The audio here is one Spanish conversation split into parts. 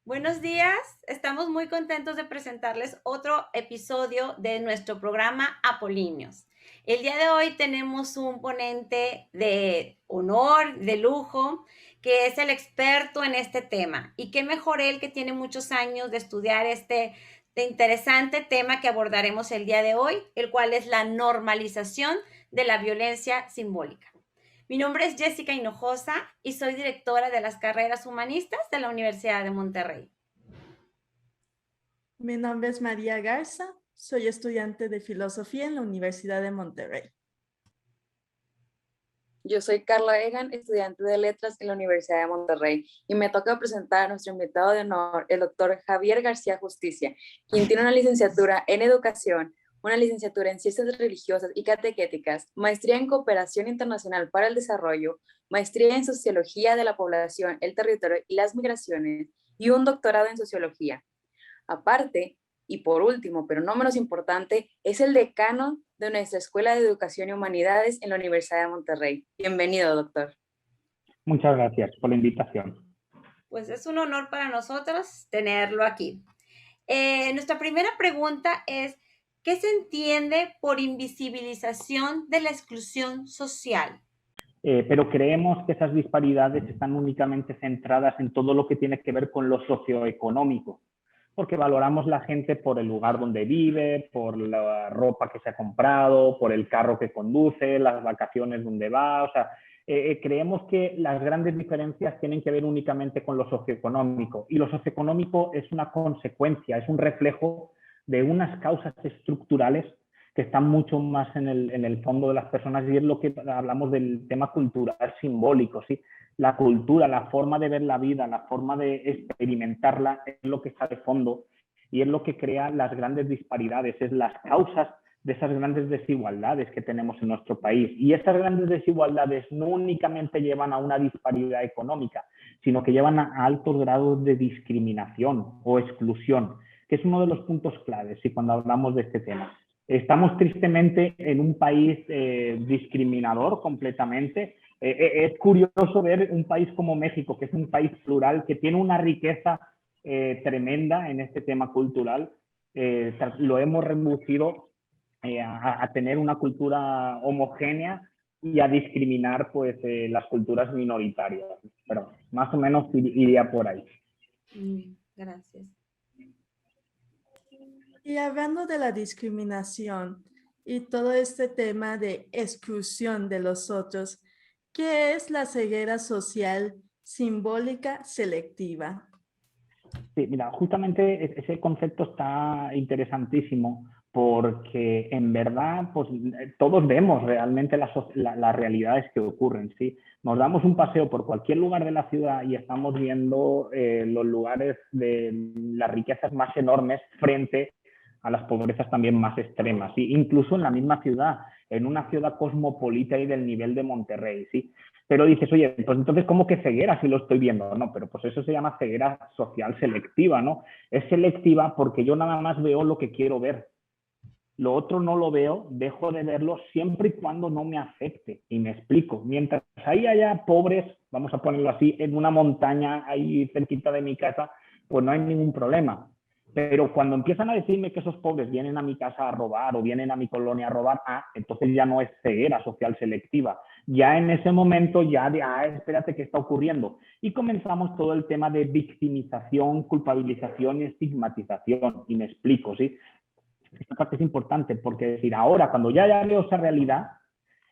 Buenos días, estamos muy contentos de presentarles otro episodio de nuestro programa Apolíneos. El día de hoy tenemos un ponente de honor, de lujo, que es el experto en este tema. Y qué mejor él que tiene muchos años de estudiar este interesante tema que abordaremos el día de hoy, el cual es la normalización de la violencia simbólica. Mi nombre es Jessica Hinojosa y soy directora de las carreras humanistas de la Universidad de Monterrey. Mi nombre es María Garza, soy estudiante de Filosofía en la Universidad de Monterrey. Yo soy Carla Egan, estudiante de Letras en la Universidad de Monterrey, y me toca presentar a nuestro invitado de honor, el doctor Javier García Justicia, quien tiene una licenciatura en Educación, una licenciatura en Ciencias Religiosas y Catequéticas, maestría en Cooperación Internacional para el Desarrollo, maestría en Sociología de la Población, el Territorio y las Migraciones, y un doctorado en Sociología. Aparte, y por último, pero no menos importante, es el decano de nuestra Escuela de Educación y Humanidades en la Universidad de Monterrey. Bienvenido, doctor. Muchas gracias por la invitación. Pues es un honor para nosotros tenerlo aquí. Nuestra primera pregunta es, ¿qué se entiende por invisibilización de la exclusión social? Pero creemos que esas disparidades están únicamente centradas en todo lo que tiene que ver con lo socioeconómico, porque valoramos la gente por el lugar donde vive, por la ropa que se ha comprado, por el carro que conduce, las vacaciones donde va. O sea, creemos que las grandes diferencias tienen que ver únicamente con lo socioeconómico, y lo socioeconómico es una consecuencia, es un reflejo de unas causas estructurales que están mucho más en el fondo de las personas, y es lo que hablamos del tema cultural simbólico, ¿sí? La cultura, la forma de ver la vida, la forma de experimentarla es lo que está de fondo y es lo que crea las grandes disparidades, es las causas de esas grandes desigualdades que tenemos en nuestro país. Y esas grandes desigualdades no únicamente llevan a una disparidad económica, sino que llevan a altos grados de discriminación o exclusión, que es uno de los puntos claves, ¿sí? Cuando hablamos de este tema. Estamos tristemente en un país discriminador completamente. Es curioso ver un país como México, que es un país plural, que tiene una riqueza tremenda en este tema cultural. Lo hemos reducido a tener una cultura homogénea y a discriminar pues, las culturas minoritarias. Pero más o menos iría por ahí. Gracias. Y hablando de la discriminación y todo este tema de exclusión de los otros, ¿qué es la ceguera social simbólica selectiva? Sí, mira, justamente ese concepto está interesantísimo porque en verdad pues, todos vemos realmente las realidades que ocurren, ¿sí? Nos damos un paseo por cualquier lugar de la ciudad y estamos viendo los lugares de las riquezas más enormes frente a las pobrezas también más extremas, ¿sí? Incluso en la misma ciudad, en una ciudad cosmopolita y del nivel de Monterrey, ¿sí? Pero dices, oye, pues entonces, ¿cómo que ceguera si lo estoy viendo? No, pero pues eso se llama ceguera social selectiva, ¿no? Es selectiva porque yo nada más veo lo que quiero ver. Lo otro no lo veo, dejo de verlo siempre y cuando no me afecte. Y me explico. Mientras ahí haya pobres, vamos a ponerlo así, en una montaña ahí cerquita de mi casa, pues no hay ningún problema. Pero cuando empiezan a decirme que esos pobres vienen a mi casa a robar o vienen a mi colonia a robar, entonces ya no es ceguera social selectiva. Ya en ese momento ya de, espérate, ¿qué está ocurriendo? Y comenzamos todo el tema de victimización, culpabilización y estigmatización. Y me explico, ¿sí? Esta parte es importante porque decir, ahora cuando ya veo esa realidad,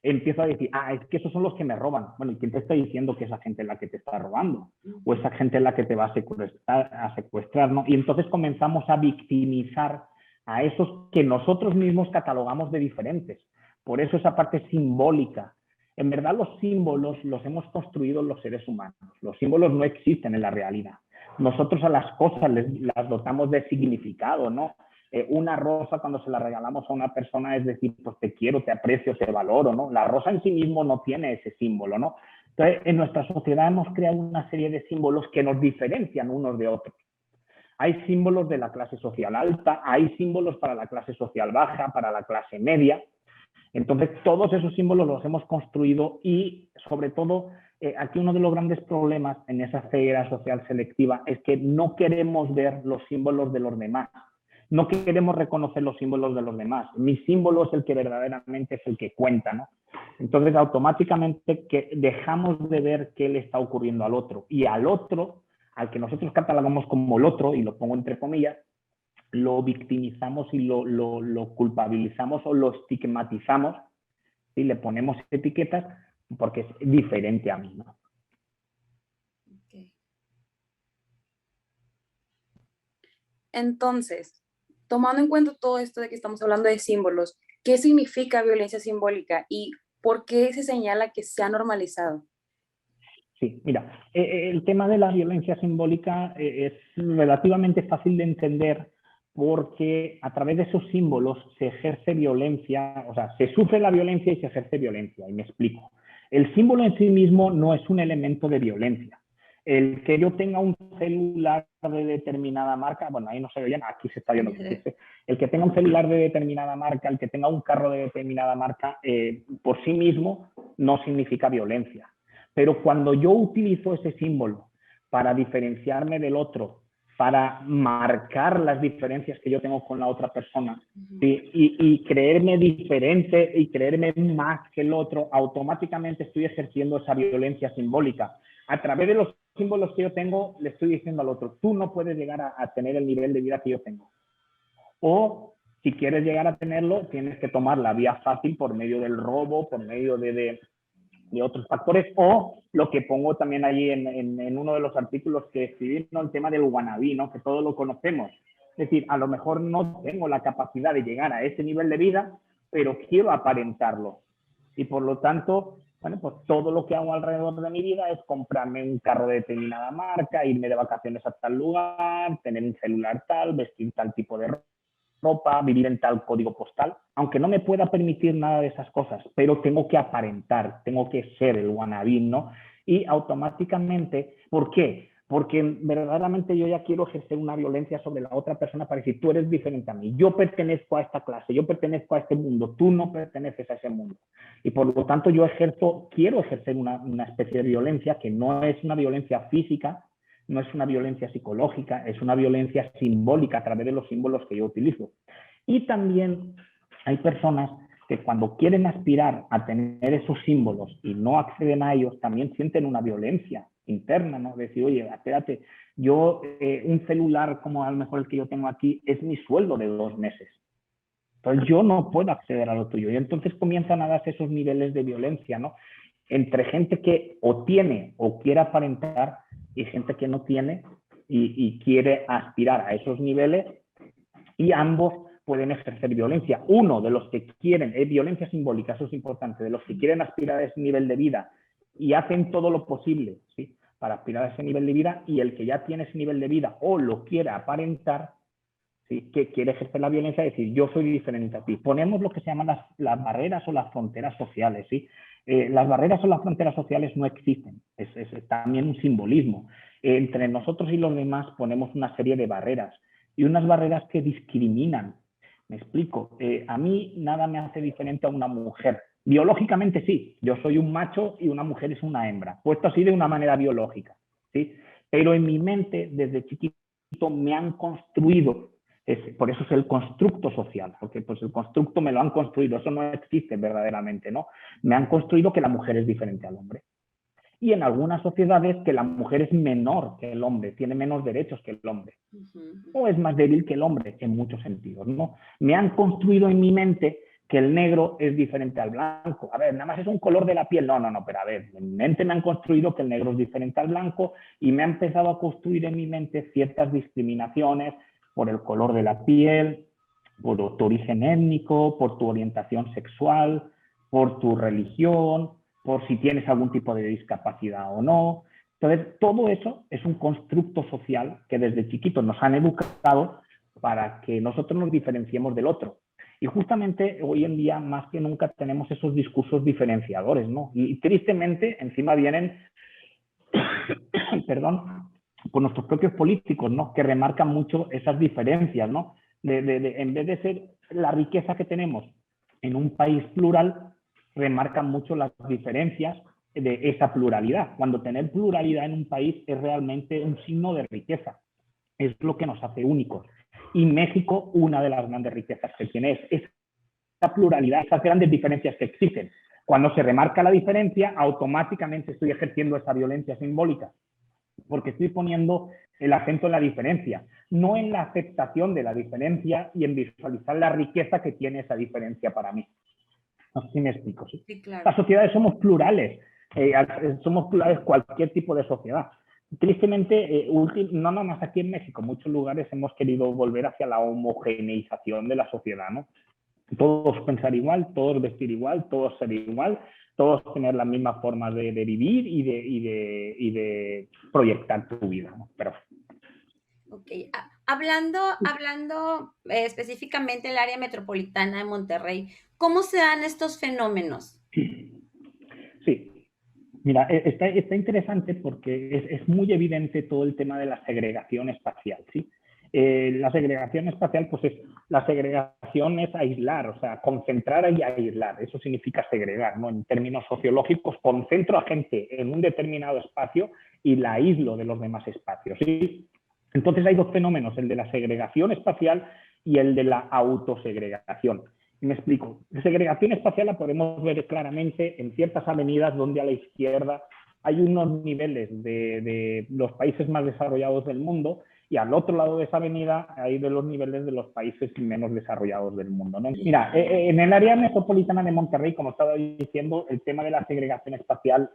empiezo a decir, es que esos son los que me roban. Bueno, ¿y quién te está diciendo que esa gente es la que te está robando? O esa gente es la que te va a secuestrar, ¿no? Y entonces comenzamos a victimizar a esos que nosotros mismos catalogamos de diferentes. Por eso esa parte simbólica. En verdad los símbolos los hemos construido los seres humanos. Los símbolos no existen en la realidad. Nosotros a las cosas las dotamos de significado, ¿no? Una rosa cuando se la regalamos a una persona es decir, pues te quiero, te aprecio, te valoro, ¿no? La rosa en sí mismo no tiene ese símbolo, ¿no? Entonces, en nuestra sociedad hemos creado una serie de símbolos que nos diferencian unos de otros. Hay símbolos de la clase social alta, hay símbolos para la clase social baja, para la clase media. Entonces, todos esos símbolos los hemos construido y, sobre todo, aquí uno de los grandes problemas en esa ceguera social selectiva es que no queremos ver los símbolos de los demás. No queremos reconocer los símbolos de los demás. Mi símbolo es el que verdaderamente es el que cuenta, ¿no? Entonces, automáticamente que dejamos de ver qué le está ocurriendo al otro. Y al otro, al que nosotros catalogamos como el otro, y lo pongo entre comillas, lo victimizamos y lo culpabilizamos o lo estigmatizamos y le ponemos etiquetas porque es diferente a mí, ¿no? Okay. Entonces, tomando en cuenta todo esto de que estamos hablando de símbolos, ¿qué significa violencia simbólica y por qué se señala que se ha normalizado? Sí, mira, el tema de la violencia simbólica es relativamente fácil de entender porque a través de esos símbolos se ejerce violencia, o sea, se sufre la violencia y se ejerce violencia, y me explico. El símbolo en sí mismo no es un elemento de violencia. El que yo tenga un celular de determinada marca, bueno, ahí no se oyen, aquí se está viendo. El que tenga un celular de determinada marca, el que tenga un carro de determinada marca, por sí mismo no significa violencia. Pero cuando yo utilizo ese símbolo para diferenciarme del otro, para marcar las diferencias que yo tengo con la otra persona, ¿sí? y creerme diferente y creerme más que el otro, automáticamente estoy ejerciendo esa violencia simbólica. A través de los símbolos que yo tengo, le estoy diciendo al otro, tú no puedes llegar a tener el nivel de vida que yo tengo. O si quieres llegar a tenerlo, tienes que tomar la vía fácil por medio del robo, por medio de otros factores, o lo que pongo también allí en uno de los artículos que escribí, ¿no? El tema del wannabe, ¿no? Que todos lo conocemos. Es decir, a lo mejor no tengo la capacidad de llegar a ese nivel de vida, pero quiero aparentarlo. Y por lo tanto, bueno, pues todo lo que hago alrededor de mi vida es comprarme un carro de determinada marca, irme de vacaciones a tal lugar, tener un celular tal, vestir tal tipo de ropa, vivir en tal código postal, aunque no me pueda permitir nada de esas cosas, pero tengo que aparentar, tengo que ser el wannabe, ¿no? Y automáticamente, ¿por qué? Porque verdaderamente yo ya quiero ejercer una violencia sobre la otra persona para decir, tú eres diferente a mí, yo pertenezco a esta clase, yo pertenezco a este mundo, tú no perteneces a ese mundo. Y por lo tanto yo quiero ejercer una especie de violencia que no es una violencia física, no es una violencia psicológica, es una violencia simbólica a través de los símbolos que yo utilizo. Y también hay personas que cuando quieren aspirar a tener esos símbolos y no acceden a ellos, también sienten una violencia interna, ¿no? Decir, oye, espérate, yo, un celular como a lo mejor el que yo tengo aquí, es mi sueldo de 2 meses. Entonces yo no puedo acceder a lo tuyo. Y entonces comienzan a darse esos niveles de violencia, ¿no? Entre gente que o tiene o quiere aparentar y gente que no tiene y quiere aspirar a esos niveles, y ambos pueden ejercer violencia. Uno de los que quieren, violencia simbólica, eso es importante, de los que quieren aspirar a ese nivel de vida y hacen todo lo posible, ¿sí?, para aspirar a ese nivel de vida, y el que ya tiene ese nivel de vida o lo quiere aparentar, ¿sí?, que quiere ejercer la violencia, es decir, yo soy diferente a ti. Ponemos lo que se llaman las barreras o las fronteras sociales, ¿sí? Las barreras o las fronteras sociales no existen, es también un simbolismo. Entre nosotros y los demás ponemos una serie de barreras, y unas barreras que discriminan. Me explico, a mí nada me hace diferente a una mujer. Biológicamente sí, yo soy un macho y una mujer es una hembra, puesto así de una manera biológica, ¿sí? Pero en mi mente, desde chiquito, me han construido, por eso es el constructo social, porque pues el constructo me lo han construido, eso no existe verdaderamente, ¿no? Me han construido que la mujer es diferente al hombre. Y en algunas sociedades que la mujer es menor que el hombre, tiene menos derechos que el hombre, o es más débil que el hombre en muchos sentidos, ¿no? Me han construido en mi mente que el negro es diferente al blanco. A ver, nada más es un color de la piel. No, pero a ver, en mi mente me han construido que el negro es diferente al blanco, y me ha empezado a construir en mi mente ciertas discriminaciones por el color de la piel, por tu origen étnico, por tu orientación sexual, por tu religión, por si tienes algún tipo de discapacidad o no. Entonces, todo eso es un constructo social que desde chiquitos nos han educado para que nosotros nos diferenciemos del otro. Y justamente hoy en día, más que nunca, tenemos esos discursos diferenciadores, ¿no? Y tristemente, encima vienen, perdón, por nuestros propios políticos, ¿no?, que remarcan mucho esas diferencias, ¿no? En vez de ser la riqueza que tenemos en un país plural, remarcan mucho las diferencias de esa pluralidad, cuando tener pluralidad en un país es realmente un signo de riqueza, es lo que nos hace únicos. Y México, una de las grandes riquezas que tiene es esa pluralidad, esas grandes diferencias que existen. Cuando se remarca la diferencia, automáticamente estoy ejerciendo esa violencia simbólica, porque estoy poniendo el acento en la diferencia, no en la aceptación de la diferencia y en visualizar la riqueza que tiene esa diferencia para mí. No sé si me explico. ¿Sí? Sí, claro. Las sociedades somos plurales cualquier tipo de sociedad. Tristemente, no nada más aquí en México, en muchos lugares hemos querido volver hacia la homogeneización de la sociedad, ¿no? Todos pensar igual, todos vestir igual, todos ser igual, todos tener las mismas formas de vivir y de proyectar tu vida, ¿no? Pero... Ok, hablando específicamente del área metropolitana de Monterrey, ¿cómo se dan estos fenómenos? Sí, mira, está interesante porque es muy evidente todo el tema de la segregación espacial, ¿sí? La segregación espacial, pues la segregación es aislar, o sea, concentrar y aislar, eso significa segregar, ¿no? En términos sociológicos, concentro a gente en un determinado espacio y la aíslo de los demás espacios, ¿sí? Entonces hay dos fenómenos, el de la segregación espacial y el de la autosegregación. Y me explico. La segregación espacial la podemos ver claramente en ciertas avenidas donde a la izquierda hay unos niveles de los países más desarrollados del mundo y al otro lado de esa avenida hay de los niveles de los países menos desarrollados del mundo, ¿no? Mira, en el área metropolitana de Monterrey, como estaba diciendo, el tema de la segregación espacial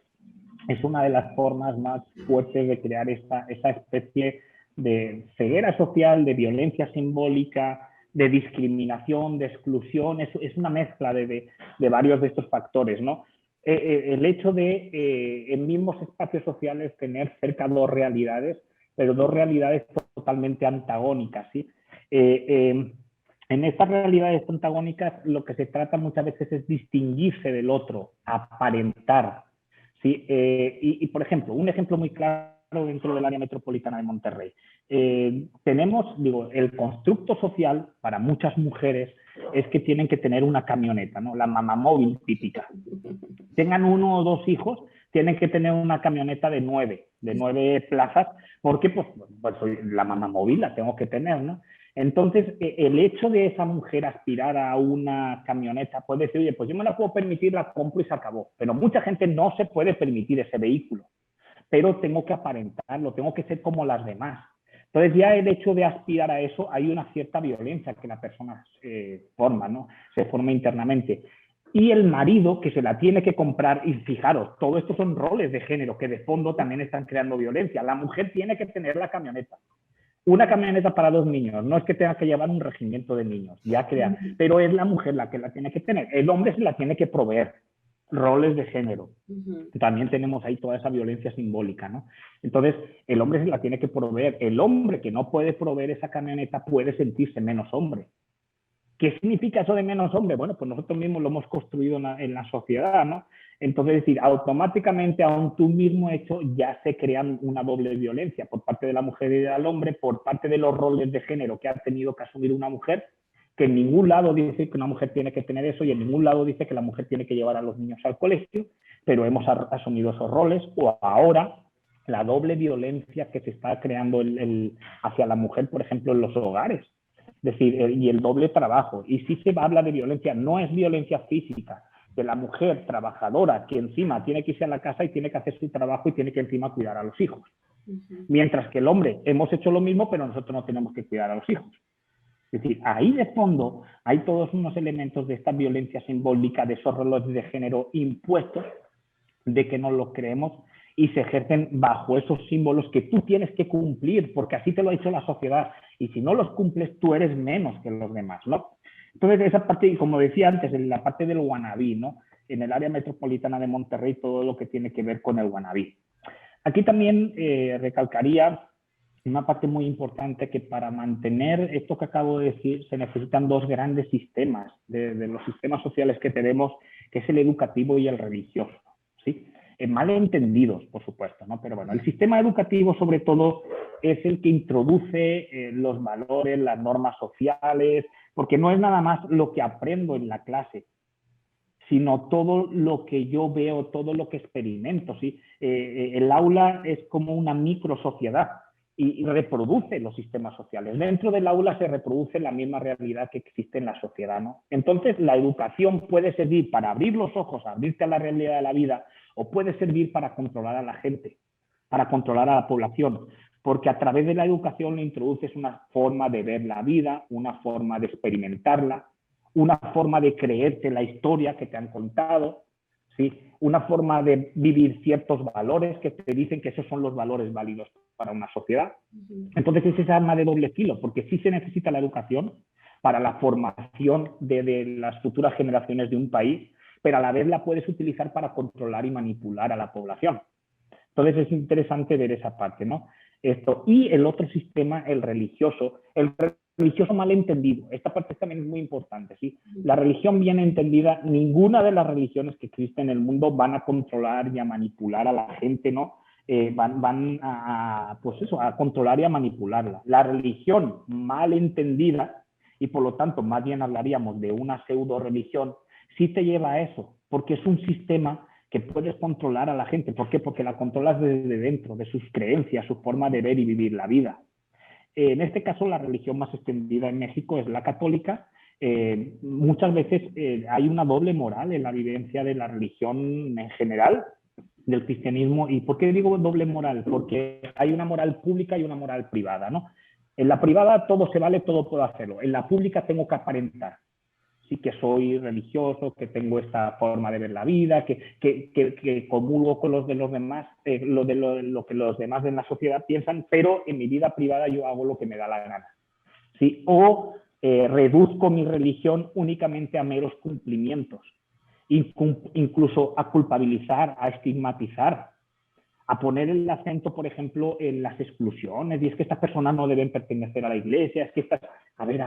es una de las formas más fuertes de crear esa especie de ceguera social, de violencia simbólica, de discriminación, de exclusión, es una mezcla de varios de estos factores, ¿no? El hecho de en mismos espacios sociales tener cerca dos realidades, pero dos realidades totalmente antagónicas, ¿sí? En estas realidades antagónicas lo que se trata muchas veces es distinguirse del otro, aparentar, ¿sí? Y por ejemplo, un ejemplo muy claro dentro del área metropolitana de Monterrey. Tenemos, el constructo social para muchas mujeres es que tienen que tener una camioneta, ¿no? La mamamóvil típica. Tengan uno o dos hijos, tienen que tener una camioneta de 9 plazas, porque pues la mamamóvil la tengo que tener, ¿no? Entonces, el hecho de esa mujer aspirar a una camioneta puede decir, oye, pues yo me la puedo permitir, la compro y se acabó. Pero mucha gente no se puede permitir ese vehículo, pero tengo que aparentarlo, tengo que ser como las demás. Entonces ya el hecho de aspirar a eso, hay una cierta violencia que la persona forma, ¿no? Se forma internamente. Y el marido que se la tiene que comprar, y fijaros, todo esto son roles de género que de fondo también están creando violencia. La mujer tiene que tener la camioneta. Una camioneta para 2 niños, no es que tenga que llevar un regimiento de niños, ya crea, pero es la mujer la que la tiene que tener. El hombre se la tiene que proveer. Roles de género. También tenemos ahí toda esa violencia simbólica, ¿no? Entonces, el hombre se la tiene que proveer. El hombre que no puede proveer esa camioneta puede sentirse menos hombre. ¿Qué significa eso de menos hombre? Bueno, pues nosotros mismos lo hemos construido en la sociedad, ¿no? Entonces, es decir, automáticamente a un tú mismo hecho ya se crea una doble violencia por parte de la mujer y del hombre, por parte de los roles de género que ha tenido que asumir una mujer, que en ningún lado dice que una mujer tiene que tener eso y en ningún lado dice que la mujer tiene que llevar a los niños al colegio, pero hemos asumido esos roles. O ahora la doble violencia que se está creando hacia la mujer, por ejemplo, en los hogares, es decir, y el doble trabajo. Y si se habla de violencia, no es violencia física, de la mujer trabajadora que encima tiene que irse a la casa y tiene que hacer su trabajo y tiene que encima cuidar a los hijos. Mientras que el hombre hemos hecho lo mismo, pero nosotros no tenemos que cuidar a los hijos. Es decir, ahí de fondo hay todos unos elementos de esta violencia simbólica, de esos roles de género impuestos, de que nos los creemos y se ejercen bajo esos símbolos que tú tienes que cumplir, porque así te lo ha hecho la sociedad, y si no los cumples, tú eres menos que los demás, ¿no? Entonces, esa parte, como decía antes, en la parte del wannabe, ¿no? En el área metropolitana de Monterrey, todo lo que tiene que ver con el wannabe. Aquí también recalcaría una parte muy importante, que para mantener esto que acabo de decir se necesitan dos grandes sistemas de los sistemas sociales que tenemos, que es el educativo y el religioso, ¿sí? Mal entendidos, por supuesto, ¿no? Pero bueno, el sistema educativo sobre todo es el que introduce los valores, las normas sociales, porque no es nada más lo que aprendo en la clase, sino todo lo que yo veo, todo lo que experimento, ¿sí? El aula es como una microsociedad y reproduce los sistemas sociales. Dentro del aula se reproduce la misma realidad que existe en la sociedad, ¿no? Entonces, la educación puede servir para abrir los ojos, abrirte a la realidad de la vida, o puede servir para controlar a la gente, para controlar a la población, porque a través de la educación le introduces una forma de ver la vida, una forma de experimentarla, una forma de creerte la historia que te han contado, ¿sí? Una forma de vivir ciertos valores que te dicen que esos son los valores válidos para una sociedad. Entonces es esa arma de doble filo, porque sí se necesita la educación para la formación de las futuras generaciones de un país, pero a la vez la puedes utilizar para controlar y manipular a la población. Entonces es interesante ver esa parte, ¿no? Esto. Y el otro sistema, el religioso mal entendido. Esta parte también es muy importante, ¿sí? La religión bien entendida, ninguna de las religiones que existen en el mundo van a controlar y a manipular a la gente, ¿no? Van a, pues eso, a controlar y a manipularla. La religión mal entendida, y por lo tanto más bien hablaríamos de una pseudo religión, sí te lleva a eso, porque es un sistema que puedes controlar a la gente. ¿Por qué? Porque la controlas desde dentro, de sus creencias, su forma de ver y vivir la vida. En este caso, la religión más extendida en México es la católica. Muchas veces hay una doble moral en la vivencia de la religión en general, del cristianismo. ¿Y por qué digo doble moral? Porque hay una moral pública y una moral privada, ¿no? En la privada todo se vale, todo puedo hacerlo. En la pública tengo que aparentar. Sí, que soy religioso, que tengo esta forma de ver la vida, que comulgo con los de los demás, lo que los demás de la sociedad piensan, pero en mi vida privada yo hago lo que me da la gana. ¿Sí? O reduzco mi religión únicamente a meros cumplimientos, incluso a culpabilizar, a estigmatizar, a poner el acento, por ejemplo, en las exclusiones, y es que estas personas no deben pertenecer a la iglesia, es que estas... A ver,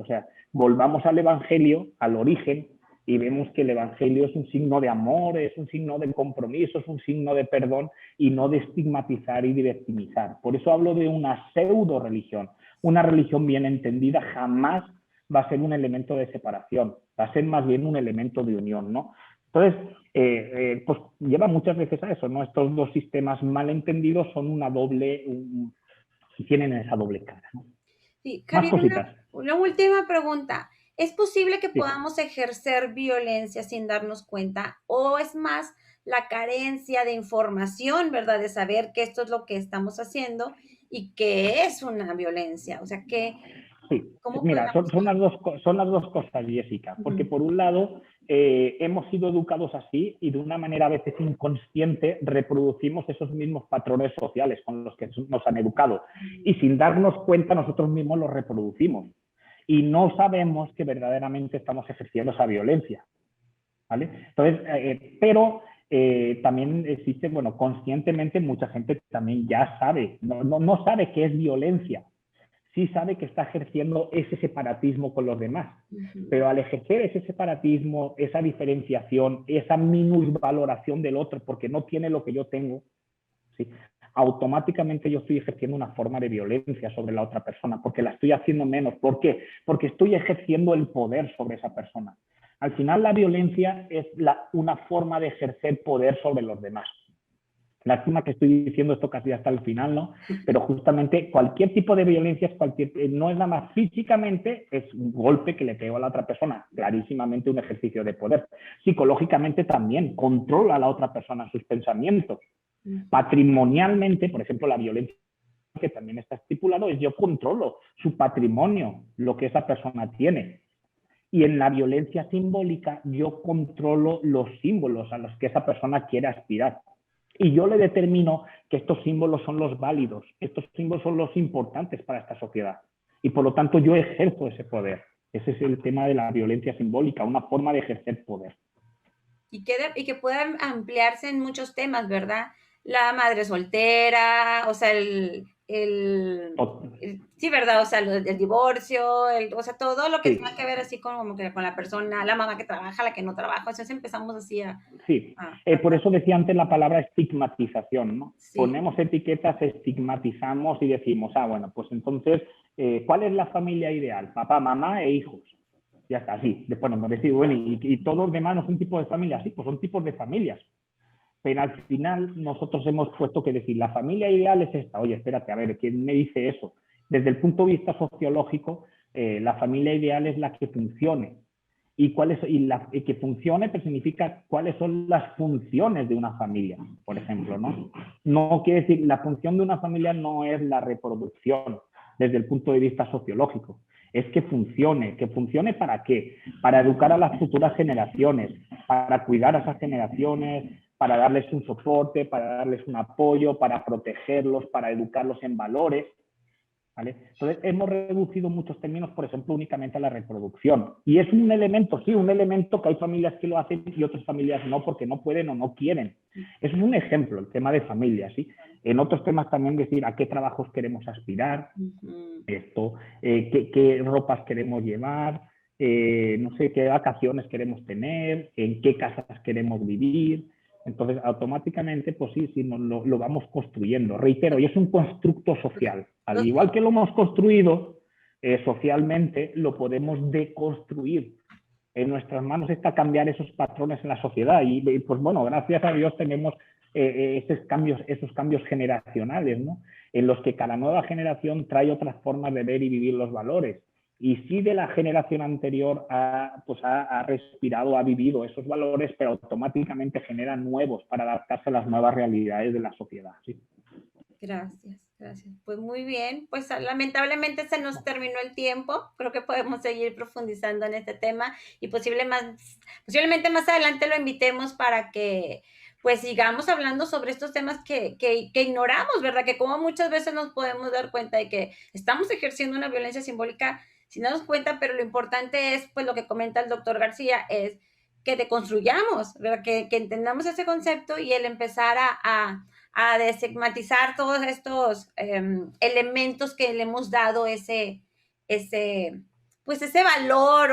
o sea, volvamos al evangelio, al origen, y vemos que el evangelio es un signo de amor, es un signo de compromiso, es un signo de perdón, y no de estigmatizar y de victimizar. Por eso hablo de una pseudo religión. Una religión bien entendida jamás va a ser un elemento de separación, va a ser más bien un elemento de unión, ¿no? Entonces, pues lleva muchas veces a eso, ¿no? Estos dos sistemas mal entendidos son una doble, tienen esa doble cara, ¿no? Sí, Más Javier, cositas. una última pregunta. ¿Es posible que Sí. podamos ejercer violencia sin darnos cuenta? ¿O es más la carencia de información, verdad? De saber que esto es lo que estamos haciendo y que es una violencia. O sea, Sí, ¿cómo mira, podríamos? son las dos cosas, Jessica, porque por un lado hemos sido educados así y de una manera a veces inconsciente reproducimos esos mismos patrones sociales con los que nos han educado y sin darnos cuenta nosotros mismos los reproducimos y no sabemos que verdaderamente estamos ejerciendo esa violencia, ¿vale? Entonces, pero también existe, bueno, conscientemente mucha gente también ya sabe, no sabe qué es violencia, sí sabe que está ejerciendo ese separatismo con los demás. Pero al ejercer ese separatismo, esa diferenciación, esa minusvaloración del otro, porque no tiene lo que yo tengo, ¿sí? Automáticamente yo estoy ejerciendo una forma de violencia sobre la otra persona, porque la estoy haciendo menos. ¿Por qué? Porque estoy ejerciendo el poder sobre esa persona. Al final la violencia es una forma de ejercer poder sobre los demás. Lástima que estoy diciendo esto casi hasta el final, ¿no? Pero justamente cualquier tipo de violencia no es nada más físicamente, es un golpe que le pego a la otra persona, clarísimamente un ejercicio de poder. Psicológicamente también, controla a la otra persona sus pensamientos. Patrimonialmente, por ejemplo, la violencia que también está estipulado es yo controlo su patrimonio, lo que esa persona tiene. Y en la violencia simbólica yo controlo los símbolos a los que esa persona quiere aspirar. Y yo le determino que estos símbolos son los válidos, estos símbolos son los importantes para esta sociedad. Y por lo tanto yo ejerzo ese poder. Ese es el tema de la violencia simbólica, una forma de ejercer poder. Y que pueda ampliarse en muchos temas, ¿verdad? La madre soltera, o sea, sí, ¿verdad? O sea, el divorcio, o sea, todo lo que Sí. tenga que ver así como que con la persona, la mamá que trabaja, la que no trabaja, o sea, empezamos así a... Sí, por eso decía antes la palabra estigmatización, ¿no? Sí. Ponemos etiquetas, estigmatizamos y decimos, bueno, pues entonces, ¿cuál es la familia ideal? Papá, mamá e hijos. ya está, así. Después nos decimos, bueno, y todos los demás no son tipos de familias, sí, pues son tipos de familias. Pero al final nosotros hemos puesto que decir, la familia ideal es esta. Oye, espérate, a ver, ¿quién me dice eso? Desde el punto de vista sociológico, la familia ideal es la que funcione. Y que funcione pues, significa cuáles son las funciones de una familia, por ejemplo, ¿no? No quiere decir, la función de una familia no es la reproducción desde el punto de vista sociológico. Es que funcione ¿para qué? Para educar a las futuras generaciones, para cuidar a esas generaciones, para darles un soporte, para darles un apoyo, para protegerlos, para educarlos en valores, ¿vale? Entonces, hemos reducido muchos términos, por ejemplo, únicamente a la reproducción. Y es un elemento, sí, un elemento que hay familias que lo hacen y otras familias no, porque no pueden o no quieren. Eso es un ejemplo, el tema de familia, ¿sí? En otros temas también decir a qué trabajos queremos aspirar, qué ropas queremos llevar, no sé, qué vacaciones queremos tener, en qué casas queremos vivir. Entonces, automáticamente, pues sí, lo vamos construyendo. Reitero, y es un constructo social. Al igual que lo hemos construido socialmente, lo podemos deconstruir. En nuestras manos está cambiar esos patrones en la sociedad. Y pues bueno, gracias a Dios tenemos esos cambios generacionales, ¿no? En los que cada nueva generación trae otras formas de ver y vivir los valores. Y sí de la generación anterior ha respirado, ha vivido esos valores, pero automáticamente genera nuevos para adaptarse a las nuevas realidades de la sociedad. ¿Sí? Gracias, gracias. Pues muy bien, pues lamentablemente se nos terminó el tiempo. Creo que podemos seguir profundizando en este tema y posiblemente más adelante lo invitemos para que pues sigamos hablando sobre estos temas que ignoramos, ¿verdad? Que como muchas veces nos podemos dar cuenta de que estamos ejerciendo una violencia simbólica sin darnos cuenta, pero lo importante es, pues lo que comenta el doctor García, es que deconstruyamos, ¿verdad? Que entendamos ese concepto y el empezar a desestigmatizar todos estos elementos que le hemos dado ese valor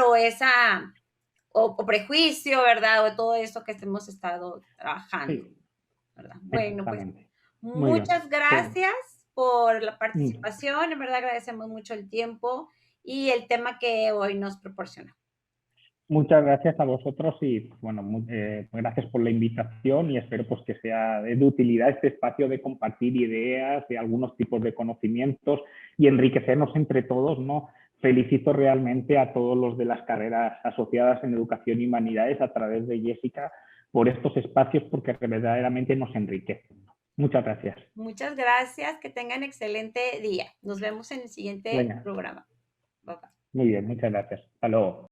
o prejuicio, ¿verdad? O todo eso que hemos estado trabajando, Sí, ¿verdad? Bueno, pues muy muchas bien. gracias por la Mm. participación, en verdad agradecemos mucho el tiempo y el tema que hoy nos proporciona. Muchas gracias a vosotros y bueno, gracias por la invitación y espero pues que sea de utilidad este espacio de compartir ideas, de algunos tipos de conocimientos y enriquecernos entre todos, ¿no? Felicito realmente a todos los de las carreras asociadas en Educación y Humanidades a través de Jessica por estos espacios porque verdaderamente nos enriquecen. Muchas gracias. Muchas gracias, que tengan excelente día. Nos vemos en el siguiente programa. Bye bye. Muy bien, muchas gracias. Hasta luego.